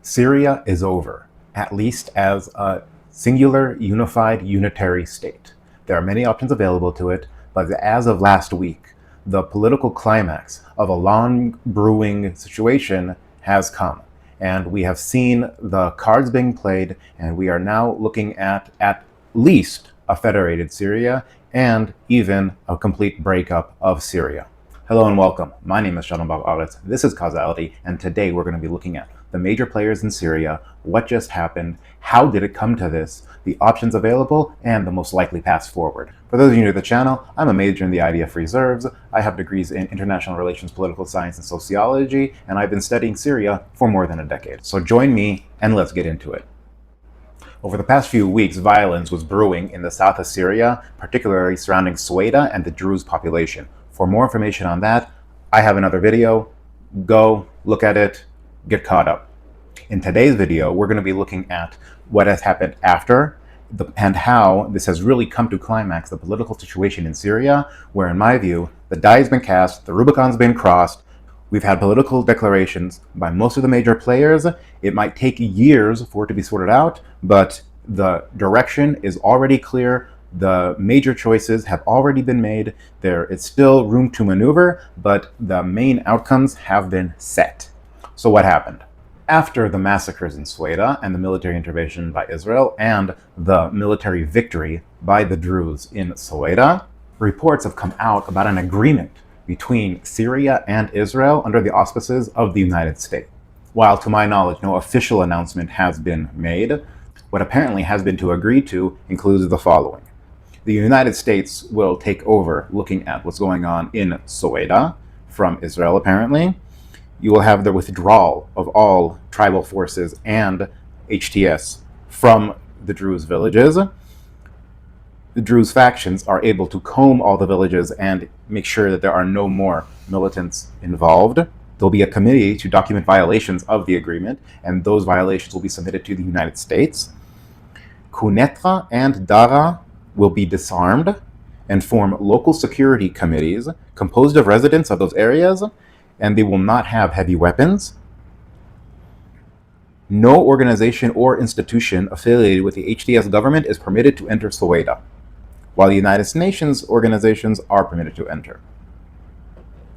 Syria is over, at least as a singular, unified, unitary state. There are many options available to it, but as of last week, the political climax of a long brewing situation has come. And we have seen the cards being played, and we are now looking at least a federated Syria and even a complete breakup of Syria. Hello and welcome. My name is Shalom Bab Aretz. This is Causality, and today we're going to be looking at the major players in Syria, what just happened, how did it come to this, the options available, and the most likely path forward. For those of you new to the channel, I'm a major in the IDF reserves. I have degrees in international relations, political science, and sociology, and I've been studying Syria for more than a decade. So join me and let's get into it. Over the past few weeks, violence was brewing in the south of Syria, particularly surrounding Sueda and the Druze population. For more information on that, I have another video. Go, look at it, get caught up. In today's video, we're going to be looking at what has happened after and how this has really come to climax the political situation in Syria, where in my view, the die has been cast, the Rubicon's been crossed. We've had political declarations by most of the major players. It might take years for it to be sorted out, but the direction is already clear. The major choices have already been made. There is still room to maneuver, but the main outcomes have been set. So what happened? After the massacres in Sueda and the military intervention by Israel and the military victory by the Druze in Sueda, reports have come out about an agreement between Syria and Israel under the auspices of the United States. While to my knowledge no official announcement has been made, what apparently has been agreed to includes the following. The United States will take over looking at what's going on in Sueda from Israel apparently. You will have the withdrawal of all tribal forces and HTS from the Druze villages. The Druze factions are able to comb all the villages and make sure that there are no more militants involved. There'll be a committee to document violations of the agreement, and those violations will be submitted to the United States. Quneitra and Dara will be disarmed and form local security committees composed of residents of those areas, and they will not have heavy weapons. No organization or institution affiliated with the HTS government is permitted to enter Sueda, while the United Nations organizations are permitted to enter.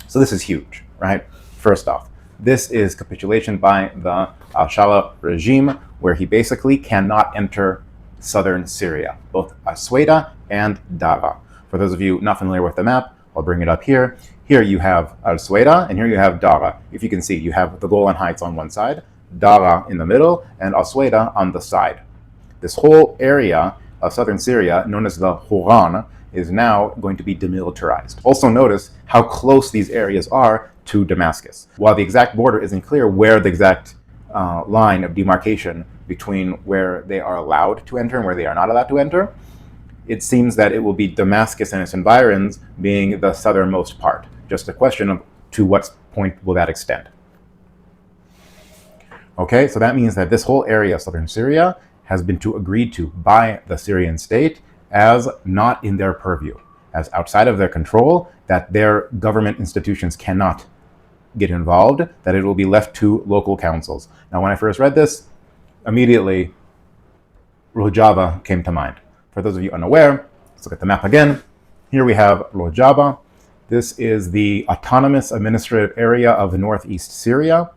So this is huge, right? First off, this is capitulation by the al-Shara regime, where he basically cannot enter southern Syria, both Sueda and Dara. For those of you not familiar with the map, I'll bring it up here. Here you have al-Sueda, and here you have Dara. If you can see, you have the Golan Heights on one side, Dara in the middle, and al-Sueda on the side. This whole area of southern Syria, known as the Houran, is now going to be demilitarized. Also notice how close these areas are to Damascus. While the exact border isn't clear where the exact line of demarcation between where they are allowed to enter and where they are not allowed to enter, it seems that it will be Damascus and its environs being the southernmost part. Just a question of to what point will that extend. Okay, so that means that this whole area of southern Syria has been agreed to by the Syrian state as not in their purview, as outside of their control, that their government institutions cannot get involved, that it will be left to local councils. Now, when I first read this, immediately Rojava came to mind. For those of you unaware, let's look at the map again. Here we have Rojava. This is the autonomous administrative area of northeast Syria.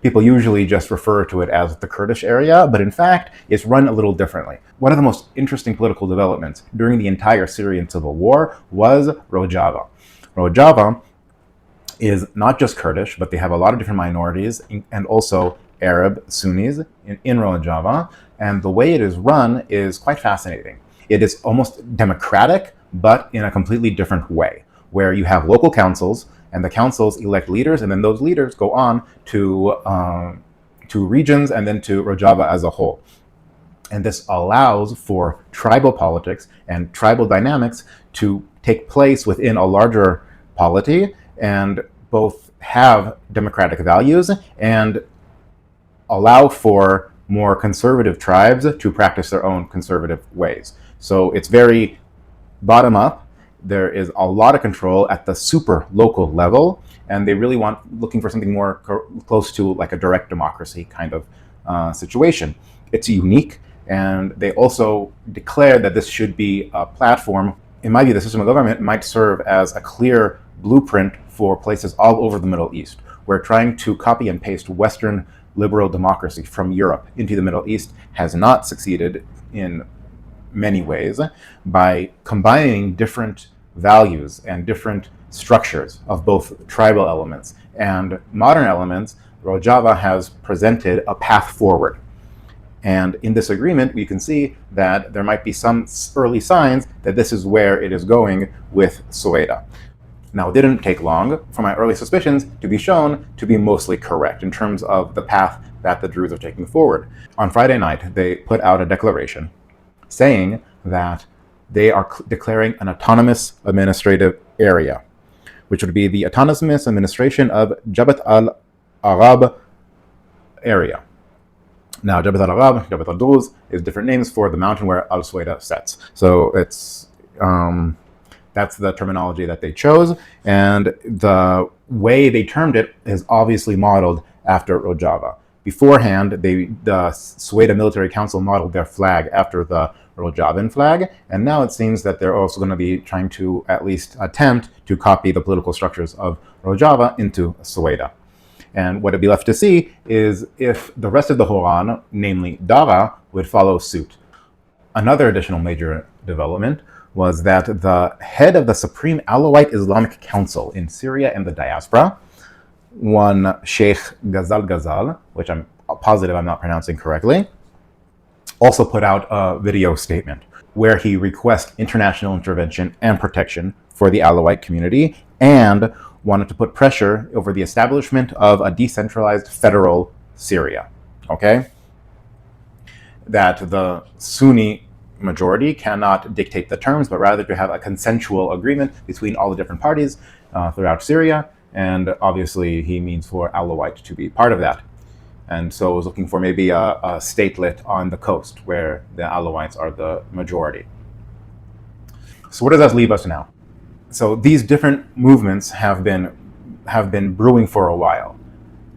People usually just refer to it as the Kurdish area, but in fact, it's run a little differently. One of the most interesting political developments during the entire Syrian civil war was Rojava. Rojava is not just Kurdish, but they have a lot of different minorities and also Arab Sunnis in Rojava. And the way it is run is quite fascinating. It is almost democratic, but in a completely different way, where you have local councils, and the councils elect leaders, and then those leaders go on to regions and then to Rojava as a whole. And this allows for tribal politics and tribal dynamics to take place within a larger polity and both have democratic values and allow for more conservative tribes to practice their own conservative ways. So it's very bottom up. There is a lot of control at the super local level, and they really looking for something more close to like a direct democracy kind of situation. It's unique, and they also declare that this should be a platform. In my view, the system of government might serve as a clear blueprint for places all over the Middle East. Where trying to copy and paste Western liberal democracy from Europe into the Middle East has not succeeded in many ways by combining different values and different structures of both tribal elements and modern elements. Rojava has presented a path forward. And in this agreement, we can see that there might be some early signs that this is where it is going with Soweto. Now, it didn't take long for my early suspicions to be shown to be mostly correct in terms of the path that the Druze are taking forward. On Friday night, they put out a declaration saying that they are declaring an autonomous administrative area, which would be the autonomous administration of Jabhat al-Arab area. Now, Jabhat al-Arab, Jabhat al-Druze is different names for the mountain where al-Suwaida sets. So it's that's the terminology that they chose, and the way they termed it is obviously modeled after Rojava. Beforehand, the Suwaida Military Council modeled their flag after the Rojavan flag, and now it seems that they're also going to be trying to at least attempt to copy the political structures of Rojava into Suwaida. And what would be left to see is if the rest of the Horan, namely Dara, would follow suit. Another additional major development was that the head of the Supreme Alawite Islamic Council in Syria and the diaspora, one Sheikh Ghazal, which I'm positive I'm not pronouncing correctly, also put out a video statement where he requests international intervention and protection for the Alawite community and wanted to put pressure over the establishment of a decentralized federal Syria. Okay? That the Sunni majority cannot dictate the terms, but rather to have a consensual agreement between all the different parties throughout Syria. And obviously, he means for Alawite to be part of that. And so I was looking for maybe a statelet on the coast where the Alawites are the majority. So what does that leave us now? So these different movements have been brewing for a while.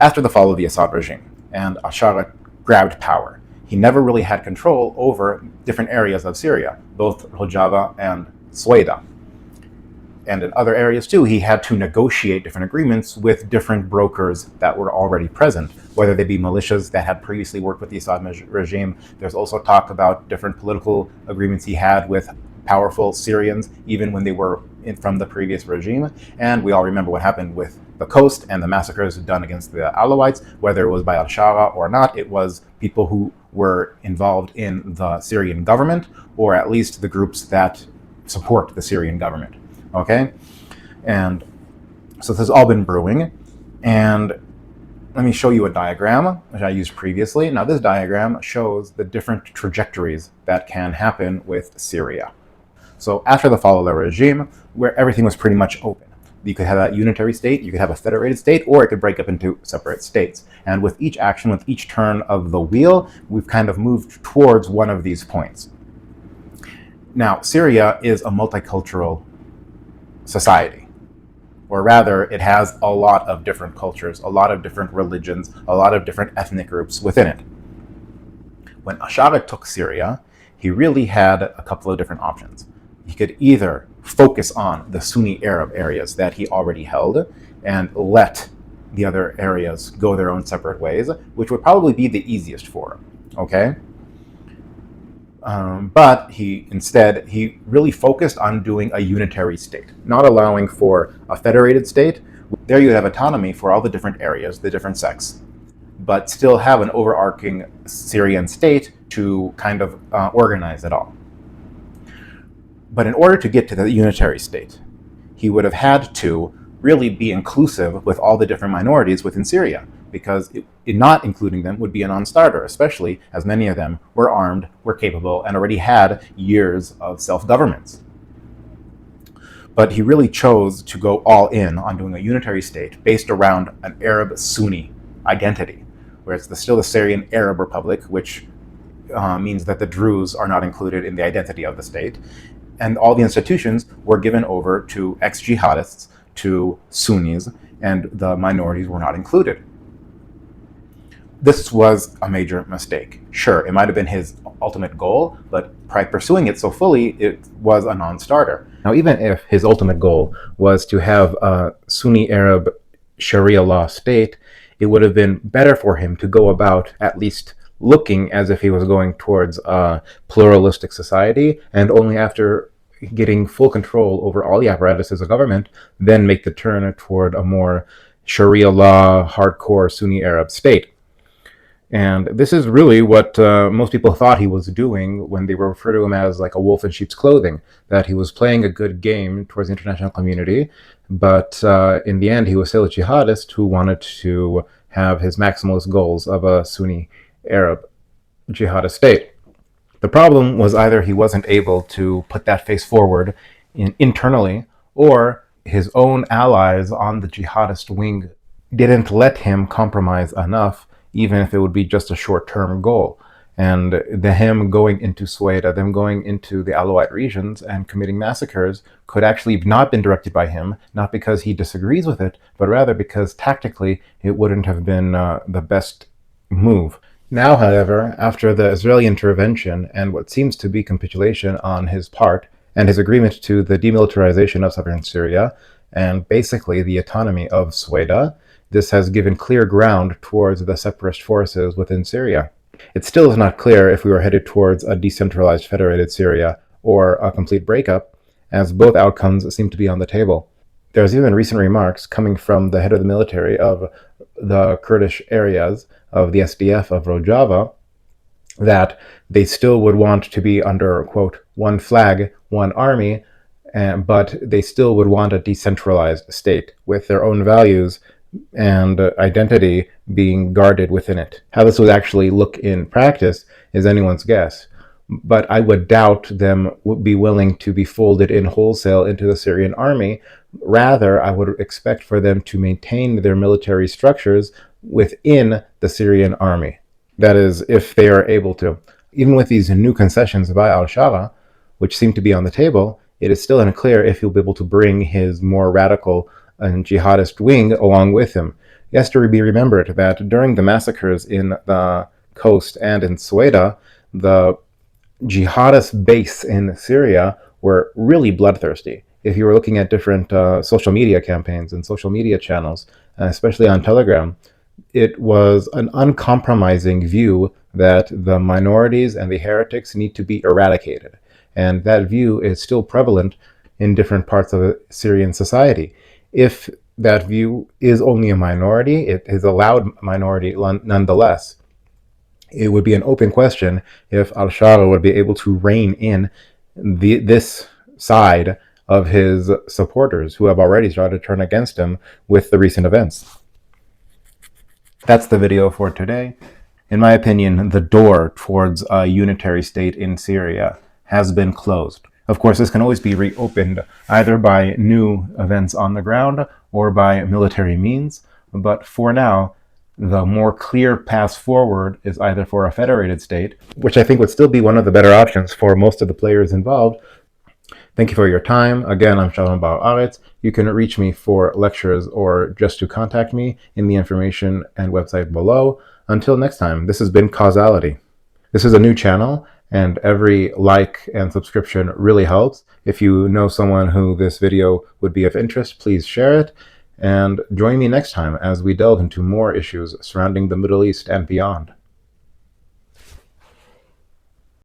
After the fall of the Assad regime and Ashara grabbed power, he never really had control over different areas of Syria, both Rojava and Suwaida. And in other areas too, he had to negotiate different agreements with different brokers that were already present, whether they be militias that had previously worked with the Assad regime. There's also talk about different political agreements he had with powerful Syrians, even when they were from the previous regime. And we all remember what happened with the coast and the massacres done against the Alawites, whether it was by al-Shara or not. It was people who were involved in the Syrian government, or at least the groups that support the Syrian government. Okay? And so this has all been brewing. And let me show you a diagram, which I used previously. Now, this diagram shows the different trajectories that can happen with Syria. So after the fall of the regime, where everything was pretty much open, you could have a unitary state, you could have a federated state, or it could break up into separate states. And with each action, with each turn of the wheel, we've kind of moved towards one of these points. Now, Syria is a multicultural society, or rather, it has a lot of different cultures, a lot of different religions, a lot of different ethnic groups within it. When Ashara took Syria, he really had a couple of different options. He could either focus on the Sunni Arab areas that he already held and let the other areas go their own separate ways, which would probably be the easiest for him, okay? But he really focused on doing a unitary state, not allowing for a federated state. There you have autonomy for all the different areas, the different sects, but still have an overarching Syrian state to kind of organize it all. But in order to get to the unitary state, he would have had to really be inclusive with all the different minorities within Syria, because not including them would be a non-starter, especially as many of them were armed, were capable, and already had years of self-governance. But he really chose to go all in on doing a unitary state based around an Arab-Sunni identity, where it's still the Syrian Arab Republic, which means that the Druze are not included in the identity of the state. And all the institutions were given over to ex-jihadists, to Sunnis, and the minorities were not included. This was a major mistake. Sure, it might have been his ultimate goal, but by pursuing it so fully, it was a non-starter. Now, even if his ultimate goal was to have a Sunni Arab Sharia law state, it would have been better for him to go about at least looking as if he was going towards a pluralistic society, and only after getting full control over all the apparatuses of government, then make the turn toward a more Sharia law, hardcore Sunni Arab state. And this is really what most people thought he was doing when they refer to him as like a wolf in sheep's clothing, that he was playing a good game towards the international community, but in the end he was still a jihadist who wanted to have his maximalist goals of a Sunni Arab jihadist state. The problem was either he wasn't able to put that face forward internally, or his own allies on the jihadist wing didn't let him compromise enough, even if it would be just a short-term goal. And him going into Sueda, them going into the Alawite regions and committing massacres could actually have not been directed by him, not because he disagrees with it, but rather because tactically it wouldn't have been the best move. Now, however, after the Israeli intervention and what seems to be capitulation on his part, and his agreement to the demilitarization of southern Syria, and basically the autonomy of Sueda, this has given clear ground towards the separatist forces within Syria. It still is not clear if we were headed towards a decentralized federated Syria or a complete breakup, as both outcomes seem to be on the table. There's even recent remarks coming from the head of the military of the Kurdish areas of the SDF of Rojava that they still would want to be under, quote, one flag, one army, but they still would want a decentralized state with their own values and identity being guarded within it. How this would actually look in practice is anyone's guess, but I would doubt them would be willing to be folded in wholesale into the Syrian army. Rather, I would expect for them to maintain their military structures within the Syrian army. That is, if they are able to. Even with these new concessions by al-Shara, which seem to be on the table, it is still unclear if he'll be able to bring his more radical and jihadist wing along with him. It has to be remembered that during the massacres in the coast and in Sueda, the jihadist base in Syria were really bloodthirsty. If you were looking at different social media campaigns and social media channels, especially on Telegram, it was an uncompromising view that the minorities and the heretics need to be eradicated. And that view is still prevalent in different parts of Syrian society. If that view is only a minority, it is a loud minority nonetheless, it would be an open question if al-Shara would be able to rein in this side of his supporters who have already started to turn against him with the recent events. That's the video for today. In my opinion, the door towards a unitary state in Syria has been closed. Of course, this can always be reopened either by new events on the ground or by military means, but for now, the more clear path forward is either for a federated state, which I think would still be one of the better options for most of the players involved. Thank you for your time. Again, I'm Shalom Bar Aretz. You can reach me for lectures or just to contact me in the information and website below. Until next time, this has been Causality. This is a new channel, and every like and subscription really helps. If you know someone who this video would be of interest, please share it, and join me next time as we delve into more issues surrounding the Middle East and beyond.